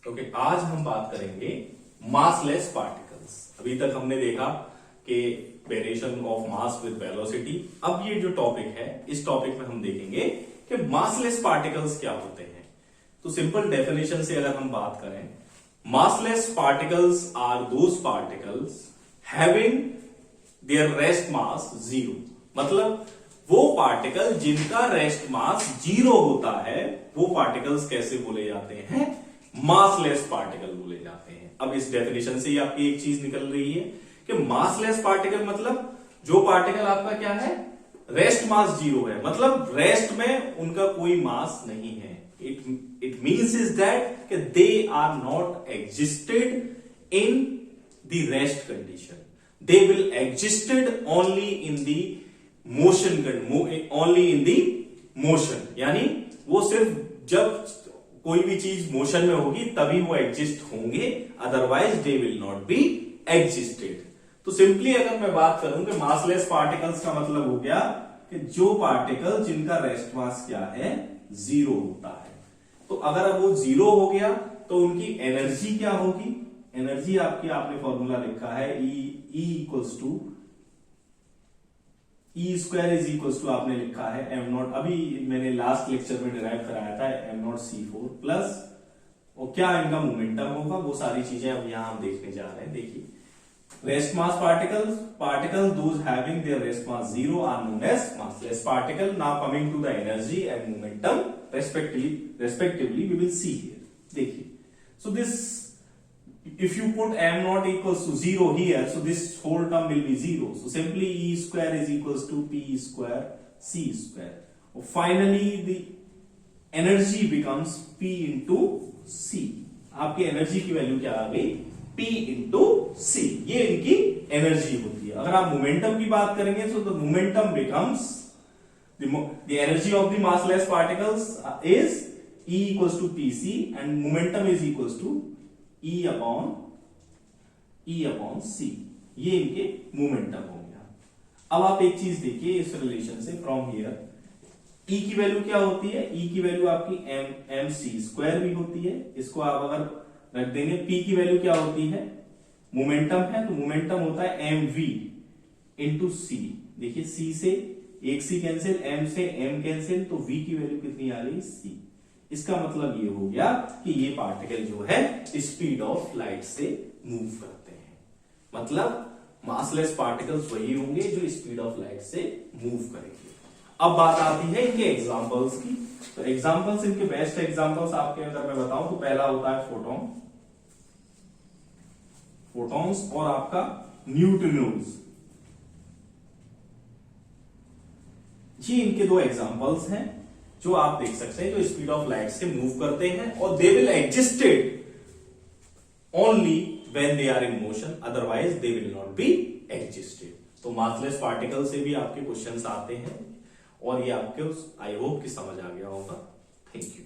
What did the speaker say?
Okay, आज हम बात करेंगे मासलेस पार्टिकल्स। अभी तक हमने देखा कि variation of mass with velocity. अब ये जो टॉपिक है, इस टॉपिक में हम देखेंगे कि मासलेस पार्टिकल्स क्या होते हैं। तो सिंपल डेफिनेशन से अगर हम बात करें, massless particles are those particles having their rest mass zero. मतलब वो पार्टिकल जिनका रेस्ट मास जीरो होता है, वो पार्टिकल्स कैसे बोले जाते हैं? मासलेस पार्टिकल बोले जाते हैं। अब इस डेफिनेशन से ही आपकी एक चीज निकल रही है कि मासलेस पार्टिकल मतलब जो पार्टिकल आपका क्या है, रेस्ट मास जीरो है, मतलब रेस्ट में उनका कोई मास नहीं है। It means is that they are not existed in the rest condition, they will existed only in the motion, only in the motion. यानी वो सिर्फ जब कोई भी चीज मोशन में होगी तभी वो एग्जिस्ट होंगे, otherwise they will not be existed. तो सिंपली अगर मैं बात करूं कि मासलेस पार्टिकल्स का मतलब हो गया कि जो पार्टिकल जिनका रेस्ट मास क्या है, जीरो होता है। तो अगर अब वो जीरो हो गया तो उनकी एनर्जी क्या होगी? एनर्जी आपकी, आपने फॉर्मूला लिखा है E equals to E square is equals to, आपने लिखा है एम नॉट, अभी मैंने लास्ट लेक्चर में डिराइव कराया था, M not C four plus, और क्या इनका मोमेंटम होगा, वो सारी चीजें अब यहां हम देखने जा रहे हैं। देखिए, rest mass particles those having their rest mass zero are known as massless particle. Now coming to the energy and momentum respectively we will see here. देखिए, so this, if you put m naught equals to 0 here, so this whole term will be 0. So simply E square is equals to P square C square. Finally the energy becomes P into C. आपकी energy की value क्या आ गई? P into C. ये इनकी energy होती है। अगर आप मोमेंटम की बात करेंगे तो the momentum becomes the energy of the massless particles is E equals to PC and momentum is equals to E upon c. ये इनके मोमेंटम हो गया। अब आप एक चीज देखिए इस रिलेशन से, फ्रॉम हियर E की वैल्यू क्या होती है? E की वैल्यू आपकी एम सी स्क्वायर भी होती है। इसको आप अगर रख देंगे, P की वैल्यू क्या होती है? मोमेंटम है, तो मोमेंटम होता है एम वी इंटू सी। देखिए, C से एक C कैंसिल, M से M कैंसिल, तो V की वैल्यू कितनी आ रही? C। इसका मतलब ये हो गया कि ये पार्टिकल जो है स्पीड ऑफ लाइट से मूव करते हैं। मतलब मासलेस पार्टिकल्स वही होंगे जो स्पीड ऑफ लाइट से मूव करेंगे। अब बात आती है इनके एग्जांपल्स की। तो एग्जांपल्स, इनके बेस्ट एग्जांपल्स आपके अगर मैं बताऊं तो पहला होता है फोटॉन्स और आपका न्यूट्रिनोज। ये इनके दो एग्जांपल्स हैं जो आप देख सकते हैं, जो स्पीड ऑफ लाइट से मूव करते हैं, और they will existed only when they are in motion, otherwise they will not be existed. तो मासलेस पार्टिकल से भी आपके क्वेश्चंस आते हैं, और ये आपके आई होप कि समझ आ गया होगा। Thank you.